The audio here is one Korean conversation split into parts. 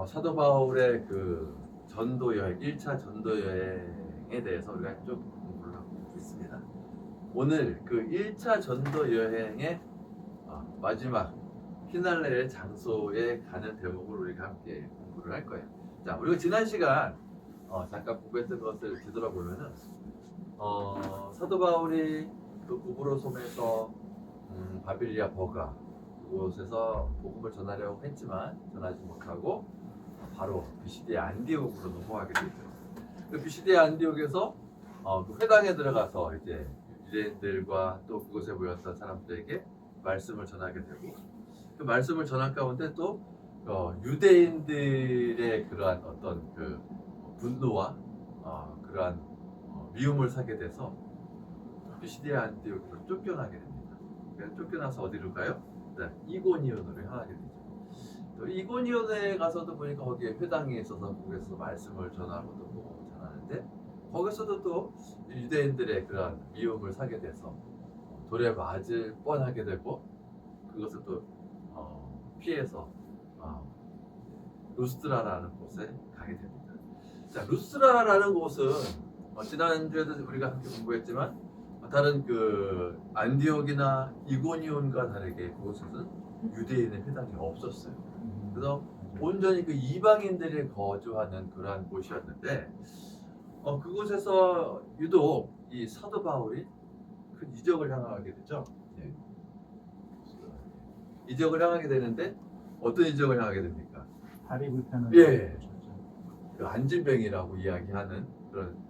사도 바울의 그 전도 여행, 1차 전도 여행에 대해서 우리가 좀 공부를 하고 있습니다. 오늘 그 1차 전도 여행의 마지막 피날레의 장소에 가는 대목을 우리가 함께 공부를 할 거예요. 자, 우리가 지난 시간 잠깐 공부했던 것을 뒤돌아보면은 사도 바울이 그 구브로 섬에서 바빌리아 버가 그곳에서 복음을 전하려고 했지만 전하지 못하고 바로 비시디아 안디옥으로 넘어가게 되죠. 그 비시디아 안디옥에서 그 회당에 들어가서 이제 유대인들과 또 그곳에 모였던 사람들에게 말씀을 전하게 되고, 그 말씀을 전한 가운데 또 유대인들의 그러한 어떤 그 분노와 그러한 미움을 사게 돼서 비시디아 안디옥으로 쫓겨나게 됩니다. 그래서 쫓겨나서 어디로 가요? 네, 이고니온으로 향하게 되죠. 또 이고니온에 가서도 보니까 거기에 회당이 있어서 거기서 말씀을 전하고 또 복음을 전하는데, 거기서도 또 유대인들의 그런 미움을 사게 돼서 돌에 맞을 뻔하게 되고, 그것을 또 피해서 루스드라라는 곳에 가게 됩니다. 자, 루스드라라는 곳은 지난주에도 우리가 함께 공부했지만 다른 그 안디옥이나 이고니온과 다르게 그곳에는 유대인의 회당이 없었어요. 그래서 온전히 그 이방인들이 거주하는 그러한 곳이었는데, 그곳에서 유독 이 사도 바울이 큰 이적을 향하게 되죠. 네. 이적을 향하게 되는데 어떤 이적을 향하게 됩니까? 다리 불편한. 예. 그 안진병이라고 이야기하는 그런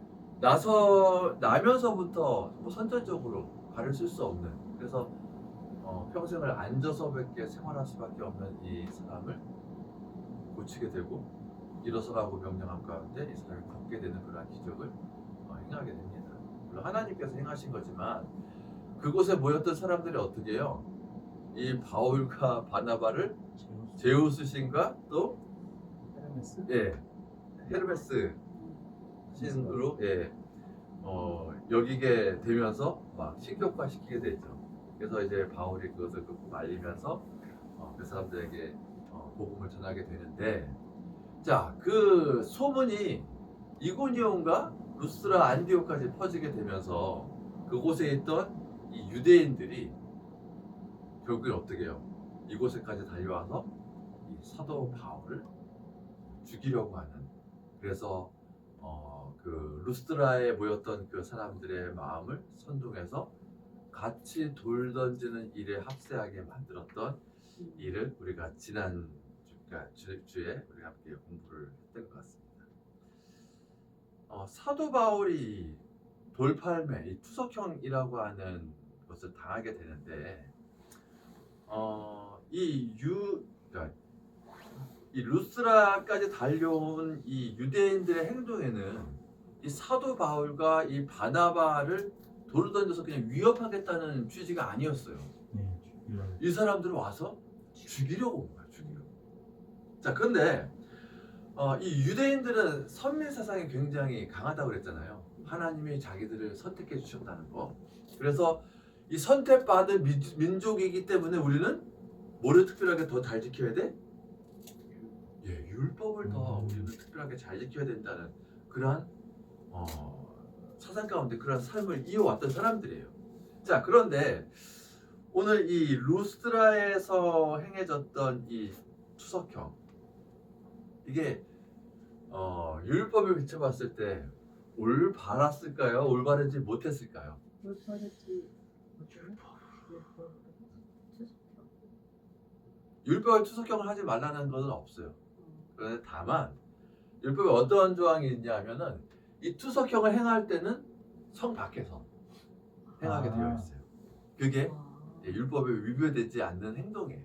나면서부터 뭐 선천적으로 발을 쓸 수 없는, 그래서 평생을 앉아서밖에 생활할 수밖에 없는 이 사람을 고치게 되고 일어서라고 명령한 가운데 이 사람이 걷게 되는 그러한 기적을 행하게 됩니다. 물론 하나님께서 행하신 거지만 그곳에 모였던 사람들이 어떻게 해요? 이 바울과 바나바를 제우스 신과 또 헤르메스? 헤르메스 신으로 여기게 되면서 막 신격화시키게 되죠. 그래서 이제 바울이 그것을 말리면서 그 사람들에게 복음을 전하게 되는데, 자, 그 소문이 이고니온과 루스라 안디옥까지 퍼지게 되면서 그곳에 있던 이 유대인들이 결국엔 어떻게 해요? 이곳에까지 달려와서 이 사도 바울을 죽이려고 하는, 그래서 그 루스드라에 모였던 그 사람들의 마음을 선동해서 같이 돌 던지는 일에 합세하게 만들었던 일을 우리가 지난 주에 우리가 함께 공부를 했던 것 같습니다. 사도 바울이 돌팔매, 이 투석형이라고 하는 것을 당하게 되는데, 그러니까 이 루스라까지 달려온 이 유대인들의 행동에는 이 사도 바울과 이 바나바를 돌을 던져서 그냥 위협하겠다는 취지가 아니었어요. 네. 이 사람들을 와서 죽이려고 온 거야, 죽이려고. 자, 그런데 이 유대인들은 선민 사상이 굉장히 강하다고 그랬잖아요. 하나님이 자기들을 선택해 주셨다는 거. 그래서 이 선택받은 민족이기 때문에 우리는 뭐를 특별하게 더 잘 지켜야 돼? 율법을 더 우리는 특별하게 잘 지켜야 된다는 그러한 사상 가운데 그러한 삶을 이어왔던 사람들이에요. 자, 그런데 오늘 이 루스드라에서 행해졌던 이 투석형, 이게 율법을 비춰봤을 때 올바랐을까요? 올바르지 못했을까요? 올바르지 율법의 투석형을 하지 말라는 것은 없어요. 그런데 다만 율법에 어떤 조항이 있냐 하면은 이 투석형을 행할 때는 성 밖에서 행하게 되어 있어요. 그게 율법에 위배되지 않는 행동이에요.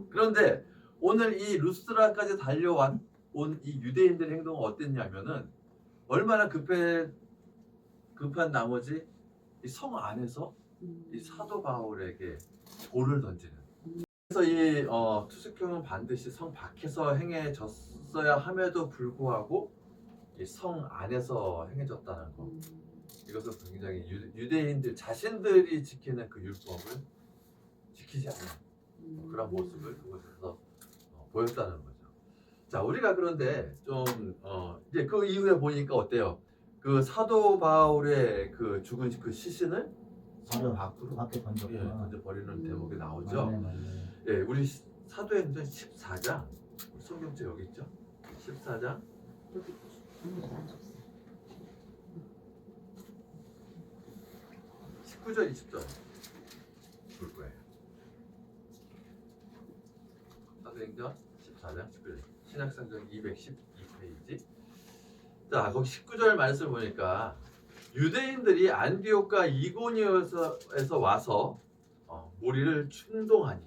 그런데 오늘 이 루스드라까지 달려온 이 유대인들의 행동은 어땠냐면은 얼마나 급한 나머지 이 성 안에서 이 사도 바울에게 돌을 던지는. 그래서 이 투석형은 반드시 성 밖에서 행해졌어야 함에도 불구하고 이 성 안에서 행해졌다는 거. 이것은 굉장히 유대인들 자신들이 지키는 그 율법을 지키지 않는 그런 모습을 그곳에서 보였다는 거죠. 자, 우리가 그런데 좀 이제 그 이후에 보니까 어때요? 그 사도 바울의 그 죽은 그 시신을 성 밖으로 밖에 던졌구나. 던져 버리는 대목이 나오죠. 맞네, 맞네. 예, 우리 사도행전 14장 성경책 여기 있죠? 14장 여기 아무도 안 줬어. 19절 20절 볼 거예요. 사도행전 14장 19절 신약성경 212페이지. 자, 거기 19절 말씀을 보니까 유대인들이 안디옥과 이고니오에서 와서 무리를 충동하니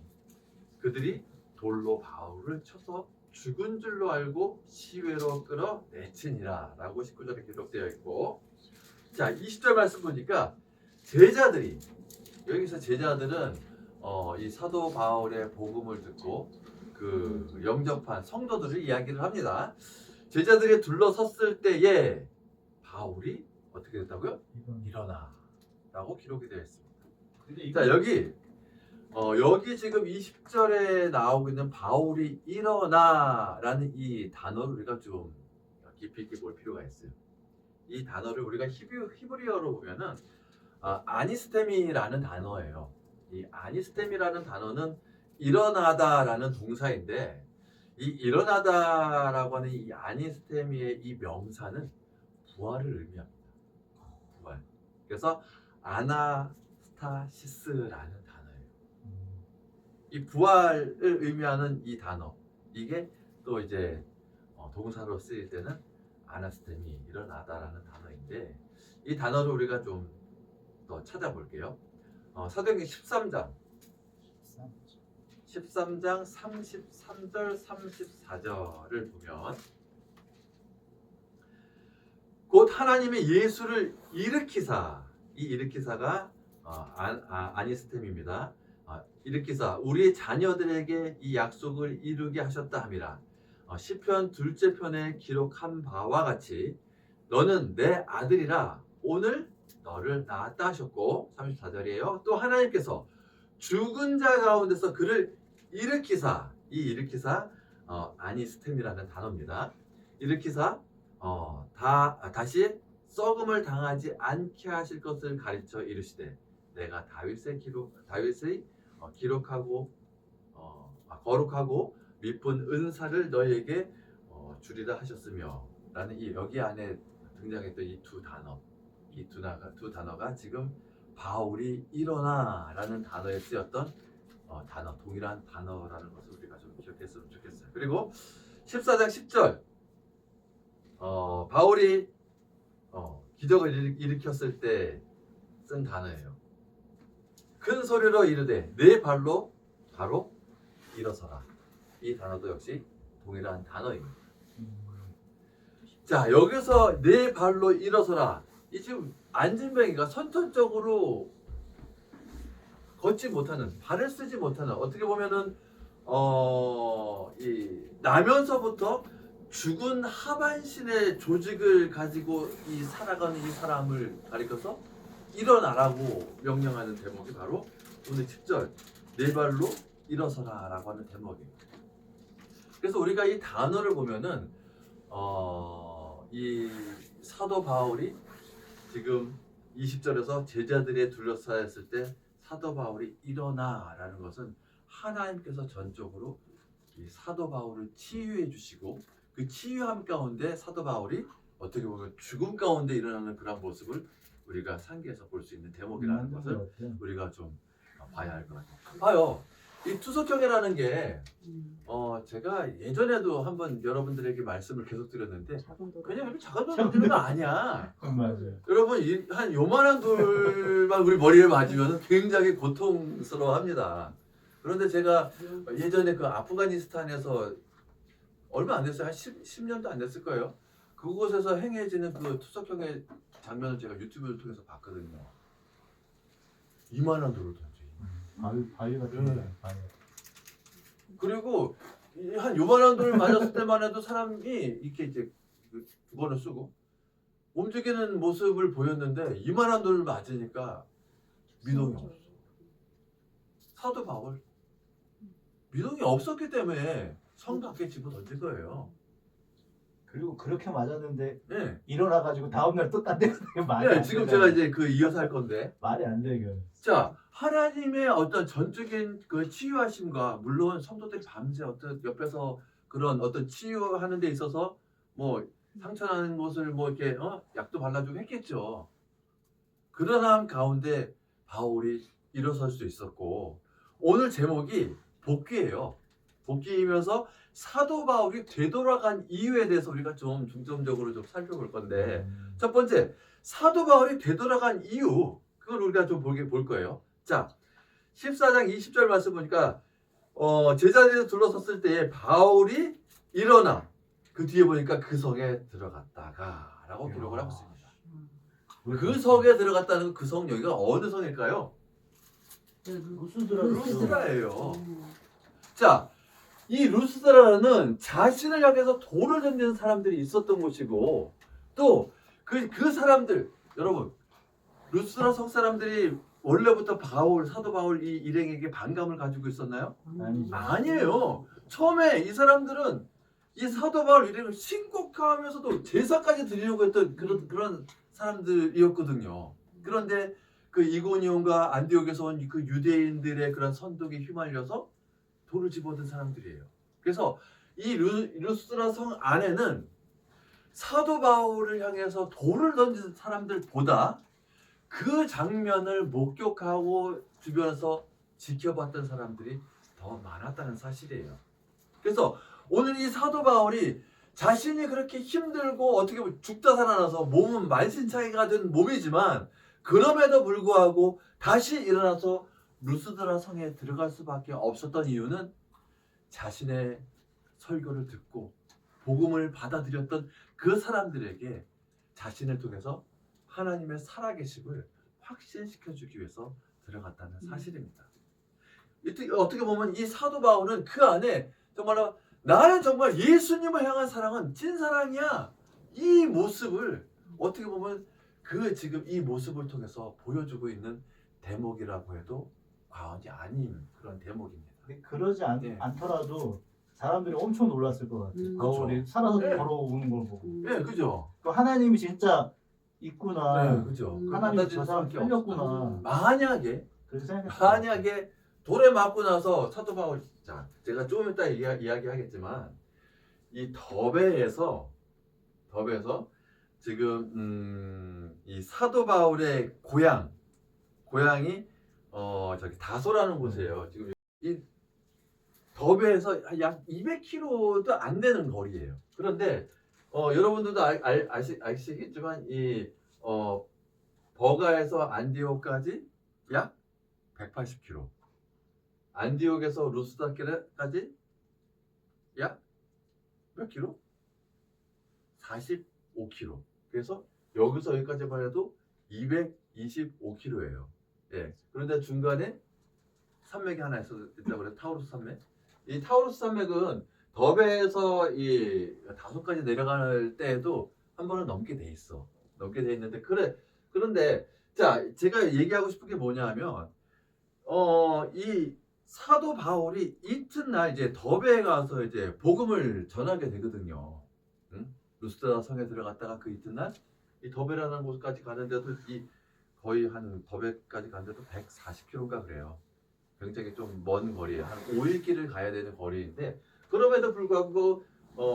그들이 돌로 바울을 쳐서 죽은 줄로 알고 시외로 끌어 내치니라 라고 19절에 기록되어 있고, 자 20절 말씀 보니까 제자들이, 여기서 제자들은 이 사도 바울의 복음을 듣고 그 영접한 성도들을 이야기를 합니다. 제자들이 둘러섰을 때에 바울이 어떻게 됐다고요? 일어나 라고 기록이 되어 있습니다. 근데 자, 여기 지금 20절에 나오고 있는 바울이 일어나 라는 이 단어를 우리가 좀 깊이 있게 볼 필요가 있어요. 이 단어를 우리가 히브리어로 보면은 아니스템이라는 단어예요. 이 아니스템이라는 단어는 일어나다라는 동사인데, 이 일어나다라고 하는 이 아니스테미의 이 명사는 부활을 의미합니다. 부활. 그래서 아나스타시스라는 단어예요. 이 부활을 의미하는 이 단어, 이게 또 이제 동사로 쓰일 때는 아나스테미, 일어나다라는 단어인데, 이 단어를 우리가 좀 더 찾아볼게요. 사도행전 13장 33절 34절을 보면, 곧 하나님의 예수를 일으키사, 이 일으키사가 아니스템입니다. 일으키사 우리의 자녀들에게 이 약속을 이루게 하셨다 함이라. 시편 둘째 편에 기록한 바와 같이 너는 내 아들이라 오늘 너를 낳았다 하셨고, 34절이에요. 또 하나님께서 죽은 자 가운데서 그를 일으키사, 이 일으키사 아니스템이라는 단어입니다. 일으키사 다시 썩음을 당하지 않게 하실 것을 가르쳐 이르시되 내가 다윗의 기록하고 거룩하고 미쁜 은사를 너희에게 주리라 하셨으며 라는 이 여기 안에 등장했던 이 두 단어가 지금 바울이 일어나라는 단어에 쓰였던 동일한 단어라는 것을 우리가 좀 기억했으면 좋겠어요. 그리고 14장 10절 바울이 기적을 일으켰을 때 쓴 단어예요. 큰 소리로 이르되 네 발로 바로 일어서라. 이 단어도 역시 동일한 단어입니다. 자, 여기서 네 발로 일어서라. 이 지금 안진뱅이가 선천적으로 걷지 못하는, 발을 쓰지 못하는, 어떻게 보면은 나면서부터 죽은 하반신의 조직을 가지고 살아가는 이 사람을 가리켜서 일어나라고 명령하는 대목이 바로 오늘 10절 네 발로 일어서라 라고 하는 대목입니다. 그래서 우리가 이 단어를 보면은 이 사도 바울이 지금 20절에서 제자들에 둘러싸였을 때 사도 바울이 일어나라는 것은 하나님께서 전적으로 이 사도 바울을 치유해 주시고, 그 치유함 가운데 사도 바울이 어떻게 보면 죽음 가운데 일어나는 그런 모습을 우리가 상기해서 볼 수 있는 대목이라는 것을 우리가 좀 봐야 할 것 같아요. 봐요. 이 투석형이라는 게 제가 예전에도 한번 여러분들에게 말씀을 계속 드렸는데, 그냥 작은 돌 던지는 거 아니야. 맞아요. 여러분 한 요만한 돌만 우리 머리에 맞으면 굉장히 고통스러워합니다. 그런데 제가 예전에 그 아프가니스탄에서 얼마 안 됐어요. 한 10년도 안 됐을 거예요. 그곳에서 행해지는 그 투석형의 장면을 제가 유튜브를 통해서 봤거든요. 이만한 돌을 던져. 바위 같은 네. 거. 바위. 그리고 한 요만한 돌을 맞았을 때만 해도 사람이 이렇게 이제 두 번을 쓰고 움직이는 모습을 보였는데, 이만한 돌을 맞으니까 미동이 없어. 사도 바울 미동이 없었기 때문에 성 밖에 집어 던질 거예요. 그리고 그렇게 맞았는데 네. 일어나가지고 다음날 또 딴 데 가는 말이 네, 안 지금 되잖아요. 제가 이제 그 이어서 할 건데. 말이 안 되게. 자, 하나님의 어떤 전적인 그 치유하심과 물론 성도들이 밤새 어떤 옆에서 그런 어떤 치유하는 데 있어서 뭐 상처나는 곳을 뭐 이렇게 약도 발라주고 했겠죠. 그러나 가운데 바울이 일어설 수 있었고 오늘 제목이 복귀예요. 복귀이면서 사도 바울이 되돌아간 이유에 대해서 우리가 좀 중점적으로 좀 살펴볼 건데 첫 번째 사도 바울이 되돌아간 이유 그걸 우리가 좀 볼 거예요. 자 14장 20절 말씀 보니까 제자들이 둘러섰을 때 바울이 일어나 그 뒤에 보니까 그 성에 들어갔다가 라고 기록을 하고 있습니다. 그 성에 들어갔다는 그 성 여기가 어느 성일까요? 루스드라예요. 자, 이 루스드라는 자신을 향해서 돌을 던지는 사람들이 있었던 곳이고 또 그 사람들 여러분 루스드라 성 사람들이 원래부터 사도 바울 이 일행에게 반감을 가지고 있었나요? 아니죠. 아니에요. 처음에 이 사람들은 이 사도 바울 일행을 신곡하면서도 제사까지 드리려고 했던 그런 사람들이었거든요. 그런데 그 이고니온과 안디옥에서 온 그 유대인들의 그런 선동에 휘말려서 돌을 집어든 사람들이에요. 그래서 이 루스드라 성 안에는 사도 바울을 향해서 돌을 던진 사람들보다 그 장면을 목격하고 주변에서 지켜봤던 사람들이 더 많았다는 사실이에요. 그래서 오늘 이 사도 바울이 자신이 그렇게 힘들고 어떻게 보면 죽다 살아나서 몸은 만신창이가 된 몸이지만 그럼에도 불구하고 다시 일어나서 루스드라 성에 들어갈 수밖에 없었던 이유는 자신의 설교를 듣고 복음을 받아들였던 그 사람들에게 자신을 통해서 하나님의 살아계심을 확신시켜주기 위해서 들어갔다는 사실입니다. 어떻게 보면 이 사도 바울은 그 안에 정말로 나는 정말 예수님을 향한 사랑은 찐사랑이야. 이 모습을 어떻게 보면 지금 이 모습을 통해서 보여주고 있는 대목이라고 해도 과언이 아닌 그런 대목입니다. 그러지 네. 않더라도 사람들이 엄청 놀랐을 것 같아요. 바울이 그렇죠. 살아서 네. 걸어오는 걸 보고. 네, 그죠? 또 하나님이 진짜 있구나. 네, 그죠? 하나님이 저 사람 살렸구나. 만약에 그렇게 생각했어요. 돌에 맞고 나서 사도 바울 자 제가 조금 이따 이야기하겠지만 이 더베에서 지금 이 사도 바울의 고향이 저기 다소라는 곳이에요. 지금 이 더베에서 약 200km도 안 되는 거리예요. 그런데 여러분들도 아시겠지만 이 버가에서 안디옥까지 약 180km. 안디옥에서 루스드라까지 약 몇 킬로? 45km. 그래서 여기서 여기까지만 해도 225km예요. 예. 그런데 중간에 산맥이 하나 있다고 그래요. 타우루스 산맥. 이 타우루스 산맥은 더베에서 이 다소까지 내려갈 때에도 한 번은 넘게 돼 있어. 넘게 돼 있는데 그런데 자 제가 얘기하고 싶은 게 뭐냐면 이 사도 바울이 이튿날 이제 더베에 가서 이제 복음을 전하게 되거든요. 응? 루스드라 성에 들어갔다가 그 이튿날 이 더베라는 곳까지 가는데도 거의 한 더베까지 가는데도 140km인가 그래요. 굉장히 좀 먼 거리예요. 한 5일 길을 가야 되는 거리인데 그럼에도 불구하고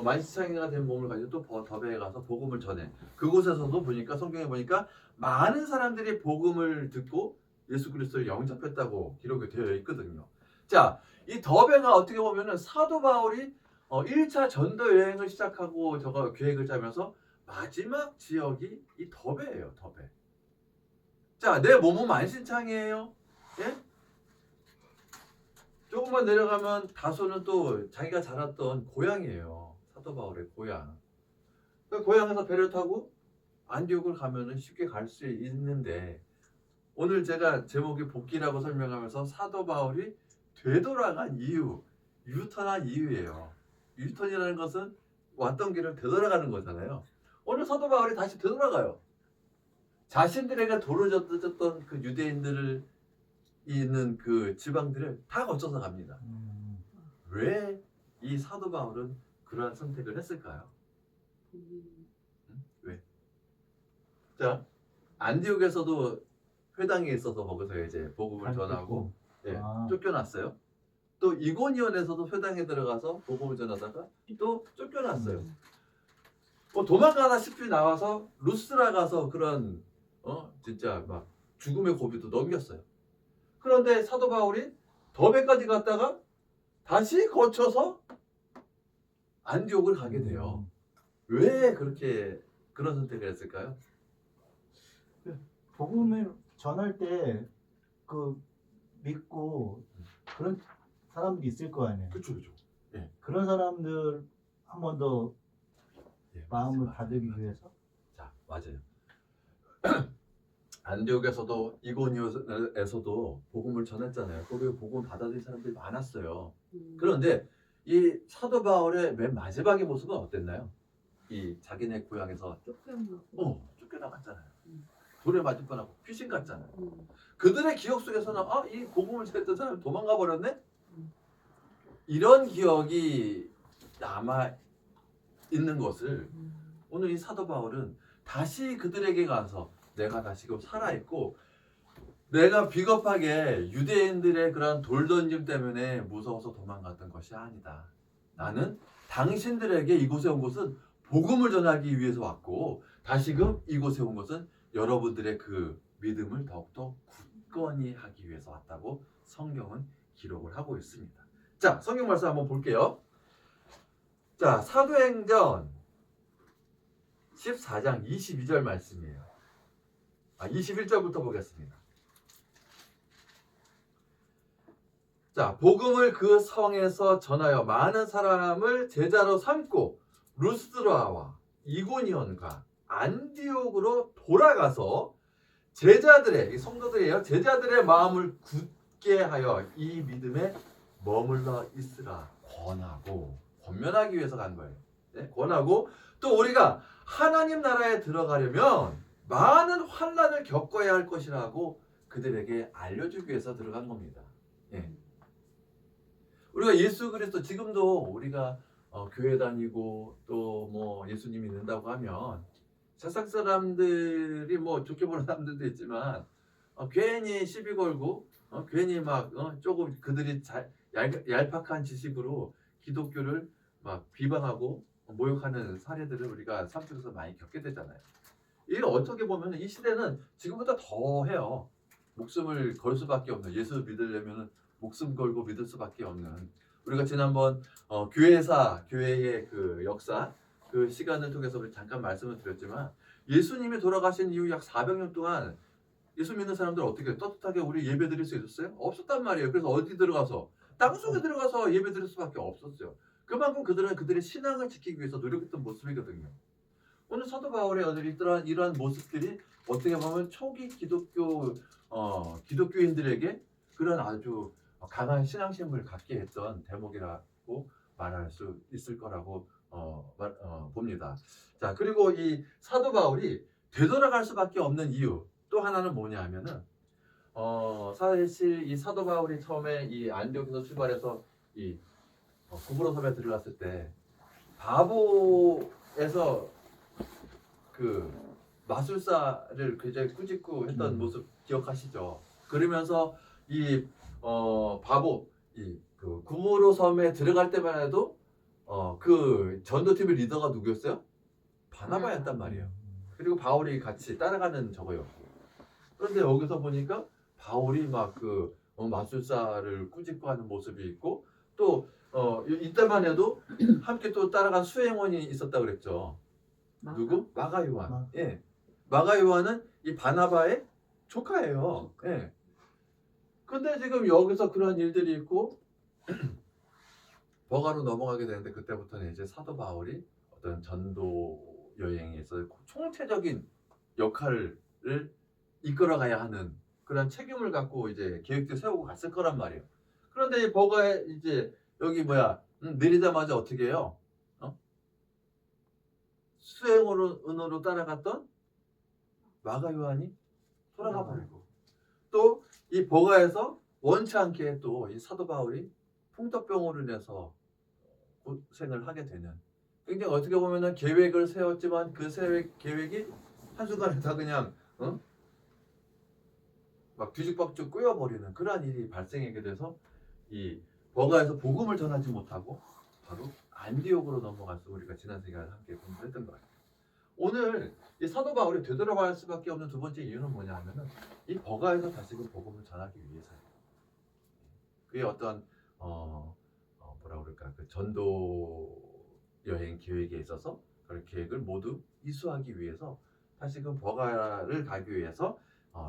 만시창이가 된 몸을 가지고 또 더베에 가서 복음을 전해. 그곳에서도 보니까 성경에 보니까 많은 사람들이 복음을 듣고 예수 그리스도를 영접했다고 기록이 되어 있거든요. 자, 이 더베가 어떻게 보면은 사도 바울이 1차 전도 여행을 시작하고 저거 계획을 짜면서 마지막 지역이 이 더베예요. 더베. 자, 내 몸은 만신창이에요. 예? 조금만 내려가면 다소는 또 자기가 자랐던 고향이에요. 사도 바울의 고향. 그 고향에서 배를 타고 안디옥을 가면은 쉽게 갈 수 있는데 오늘 제가 제목이 복귀라고 설명하면서 사도 바울이 되돌아간 이유, 유턴한 이유예요. 유턴이라는 것은 왔던 길을 되돌아가는 거잖아요. 오늘 사도 바울이 다시 되돌아가요. 자신들에게 돌을 줬던 그 유대인들을 있는 그 지방들을 다 거쳐서 갑니다. 왜 이 사도 바울은 그러한 선택을 했을까요? 왜? 자, 안디옥에서도 회당에 있어서 거기서 이제 복음을 전하고 예, 아. 쫓겨났어요. 또 이고니온에서도 회당에 들어가서 복음을 전하다가 또 쫓겨났어요. 뭐 도망가다시피 나와서 루스라 가서 그런 진짜 막 죽음의 고비도 넘겼어요. 그런데 사도 바울이 더베까지 갔다가 다시 거쳐서 안디옥을 가게 돼요. 왜 그렇게 그런 선택을 했을까요? 복음을 전할 때 그 믿고 그런 사람들이 있을 거 아니에요. 그렇죠. 그런 사람들 한 번 더 예, 마음을 맞습니다. 다지기 위해서. 자, 맞아요. 안디옥에서도 이고니온에서도 복음을 전했잖아요. 거기에 복음 받아들인 사람들이 많았어요. 그런데 이 사도 바울의 맨 마지막의 모습은 어땠나요? 이 자기네 고향에서 쫓겨나갔잖아요. 돌에 맞을 뻔하고 귀신 같잖아요. 그들의 기억 속에서는 이 복음을 전했던 사람이 도망가 버렸네? 이런 기억이 남아 있는 것을 오늘 이 사도 바울은 다시 그들에게 가서 내가 다시금 살아있고 내가 비겁하게 유대인들의 그런 돌 던짐 때문에 무서워서 도망갔던 것이 아니다. 나는 당신들에게 이곳에 온 것은 복음을 전하기 위해서 왔고 다시금 이곳에 온 것은 여러분들의 그 믿음을 더욱더 굳건히 하기 위해서 왔다고 성경은 기록을 하고 있습니다. 자, 성경 말씀 한번 볼게요. 자, 사도행전 14장 22절 말씀이에요. 21절부터 보겠습니다. 자, 복음을 그 성에서 전하여 많은 사람을 제자로 삼고 루스드라와 이고니온과 안디옥으로 돌아가서 제자들의 이 성도들이에요. 제자들의 마음을 굳게 하여 이 믿음에 머물러 있으라 권면하기 위해서 간 거예요. 네? 권하고 또 우리가 하나님 나라에 들어가려면 많은 환난을 겪어야 할 것이라고 그들에게 알려주기 위해서 들어간 겁니다. 예. 우리가 예수 그리스도 지금도 우리가 교회 다니고 또 뭐 예수님 믿는다고 하면 세상 사람들이 뭐 좋게 보는 사람들도 있지만 괜히 시비 걸고 괜히 막 조금 그들이 얄팍한 지식으로 기독교를 막 비방하고 모욕하는 사례들을 우리가 삶 속에서 많이 겪게 되잖아요. 이게 어떻게 보면 이 시대는 지금보다 더 해요. 목숨을 걸 수밖에 없는, 예수 믿으려면 목숨 걸고 믿을 수밖에 없는. 우리가 지난번 교회의 그 역사 그 시간을 통해서 우리 잠깐 말씀을 드렸지만 예수님이 돌아가신 이후 약 400년 동안 예수 믿는 사람들 어떻게 떳떳하게 우리 예배 드릴 수 있었어요? 없었단 말이에요. 그래서 어디 들어가서 땅속에 들어가서 예배 드릴 수밖에 없었어요. 그만큼 그들은 그들의 신앙을 지키기 위해서 노력했던 모습이거든요. 오늘 사도 바울의 이러한 모습들이 어떻게 보면 초기 기독교인들에게 그런 아주 강한 신앙심을 갖게 했던 대목이라고 말할 수 있을 거라고 봅니다. 자, 그리고 이 사도 바울이 되돌아갈 수밖에 없는 이유 또 하나는 뭐냐면은 사실 이 사도 바울이 처음에 이 안디옥에서 출발해서 이 구브로 섬에 들어갔을 때 바보에서 그 마술사를 굉장히 꾸짖고 했던 모습 기억하시죠? 그러면서 이 바보 그 구브로 섬에 들어갈 때만 해도 그 전도팀의 리더가 누구였어요? 바나바였단 말이에요. 그리고 바울이 같이 따라가는 저거였고. 그런데 여기서 보니까 바울이 막 그 마술사를 꾸짖고 하는 모습이 있고 또 이때만 해도 함께 또 따라간 수행원이 있었다 그랬죠. 누구? 마가 요한. 예. 마가 요한은 이 바나바의 조카예요. 예. 근데 지금 여기서 그런 일들이 있고 버가로 넘어가게 되는데 그때부터는 이제 사도 바울이 어떤 전도 여행에서 총체적인 역할을 이끌어가야 하는 그런 책임을 갖고 이제 계획도 세우고 갔을 거란 말이에요. 그런데 이 버가에 이제 여기 내리자마자 어떻게 해요? 수행원으로 따라갔던 마가 요한이 돌아가 버리고 또 이 버가에서 원치 않게 또 이 사도 바울이 풍토병으로 인해서 고생을 하게 되는, 굉장히 어떻게 보면은 계획을 세웠지만 그 계획이 한순간에 다 그냥 막 뒤죽박죽 꿰어버리는 그러한 일이 발생하게 돼서 이 버가에서 복음을 전하지 못하고 바로 안디옥으로 넘어가서 우리가 지난 시간에 함께 공부했던 것 같아요. 오늘 이 사도 바울이 되돌아갈 수밖에 없는 두 번째 이유는 뭐냐 하면은 이 버가에서 다시금 복음을 전하기 위해서예요. 그게 어떤 뭐라 그럴까, 그 전도 여행 계획에 있어서 그 계획을 모두 이수하기 위해서 다시금 버가를 가기 위해서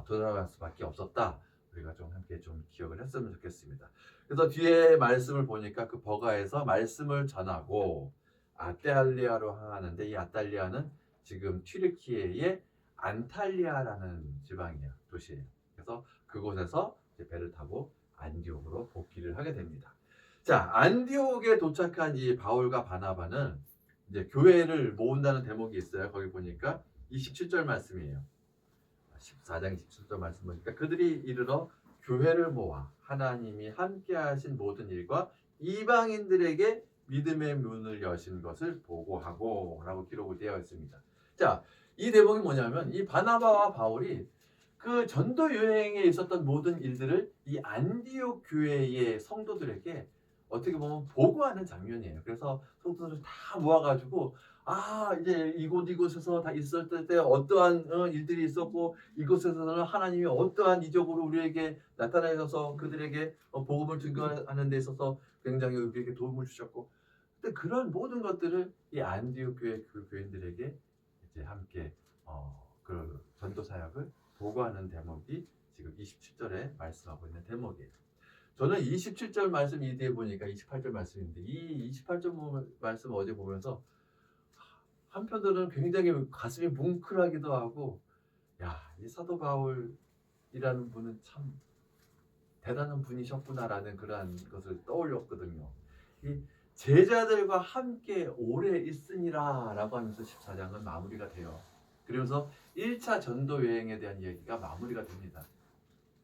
돌아갈 수밖에 없었다. 우리가 좀 함께 좀 기억을 했으면 좋겠습니다. 그래서 뒤에 말씀을 보니까 그 버가에서 말씀을 전하고 아탈리아로 향하는데, 이 아탈리아는 지금 튀르키예의 안탈리아라는 지방이에요. 도시예요. 그래서 그곳에서 이제 배를 타고 안디옥으로 복귀를 하게 됩니다. 자, 안디옥에 도착한 이 바울과 바나바는 이제 교회를 모은다는 대목이 있어요. 거기 보니까 27절 말씀이에요. 14장 27절 말씀 보니까 그들이 이르러 교회를 모아 하나님이 함께 하신 모든 일과 이방인들에게 믿음의 문을 여신 것을 보고하고 라고 기록이 되어 있습니다. 자, 이 대목이 뭐냐면 이 바나바와 바울이 그 전도 여행에 있었던 모든 일들을 이 안디옥 교회의 성도들에게 어떻게 보면 보고하는 장면이에요. 그래서 성도들을 다 모아가지고 이제 이곳에서 다 있었을 때 어떠한 일들이 있었고 이곳에서는 하나님이 어떠한 이적으로 우리에게 나타나셔서 그들에게 복음을 증거하는 데 있어서 굉장히 우리에게 도움을 주셨고, 근데 그런 모든 것들을 이 안디옥 교회 그 교인들에게 이제 함께 그 전도 사역을 보고하는 대목이 지금 27절에 말씀하고 있는 대목이에요. 저는 27절 말씀 이 뒤에 보니까 28절 말씀인데, 이 28절 말씀 어제 보면서 한편으로는 굉장히 가슴이 뭉클하기도 하고, 이 사도 바울이라는 분은 참 대단한 분이셨구나라는 그러한 것을 떠올렸거든요. 이 제자들과 함께 오래 있으니라 라고 하면서 14장은 마무리가 돼요. 그러면서 1차 전도 여행에 대한 이야기가 마무리가 됩니다.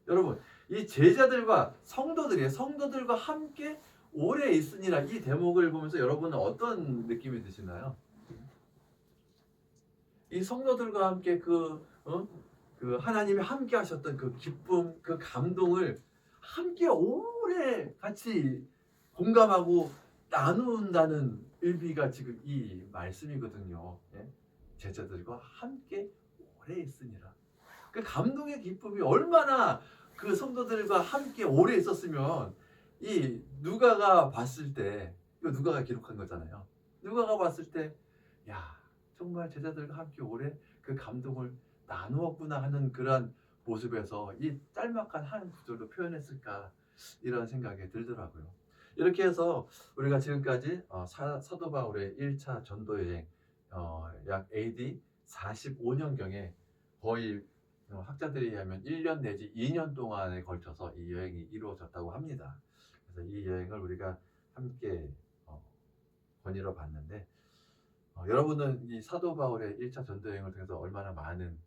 여러분, 이 제자들과 성도들과 함께 오래 있으니라, 이 대목을 보면서 여러분은 어떤 느낌이 드시나요? 이 성도들과 함께 그 하나님이 함께 하셨던 그 기쁨, 그 감동을 함께 오래 같이 공감하고 나눈다는 의미가 지금 이 말씀이거든요. 예? 제자들과 함께 오래 있으니라. 그 감동의 기쁨이 얼마나 그 성도들과 함께 오래 있었으면, 이 누가가 봤을 때, 이거 누가가 기록한 거잖아요. 누가가 봤을 때, 정말 제자들과 함께 오래 그 감동을 나누었구나 하는 그런 모습에서 이 짤막한 한 구절로 표현했을까, 이런 생각이 들더라고요. 이렇게 해서 우리가 지금까지 사도 바울의 1차 전도 여행, 약 AD 45년경에 거의 학자들에 의하면 1년 내지 2년 동안에 걸쳐서 이 여행이 이루어졌다고 합니다. 그래서 이 여행을 우리가 함께 권유로 봤는데, 여러분은 이 사도 바울의 1차 전도 여행을 통해서 얼마나 많은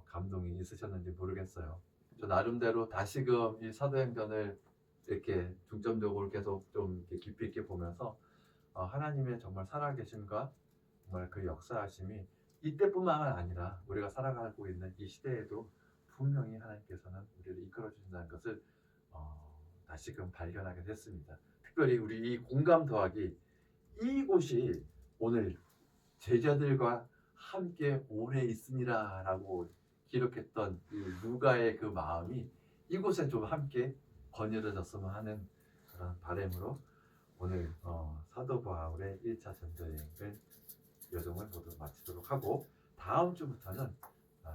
감동이 있으셨는지 모르겠어요. 저 나름대로 다시금 이 사도행전을 이렇게 중점적으로 계속 좀 이렇게 깊이 있게 보면서 하나님의 정말 살아계심과 정말 그 역사하심이 이때뿐만 아니라 우리가 살아가고 있는 이 시대에도 분명히 하나님께서는 우리를 이끌어 주신다는 것을 다시금 발견하게 됐습니다. 특별히 우리 이 공감 더하기, 이곳이 오늘 제자들과 함께 오래 있으니라 라고 기록했던 이 누가의 그 마음이 이곳에 좀 함께 번여졌으면 하는 그런 바람으로 오늘 사도 바울의 1차 전도여행을 여정을 모두 마치도록 하고, 다음 주부터는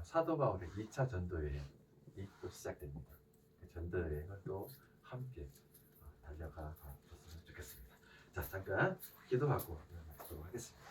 사도 바울의 2차 전도여행이 또 시작됩니다. 그 전도여행을 또 함께 달려가 줬으면 좋겠습니다. 자, 잠깐 기도하고 마치도록 하겠습니다.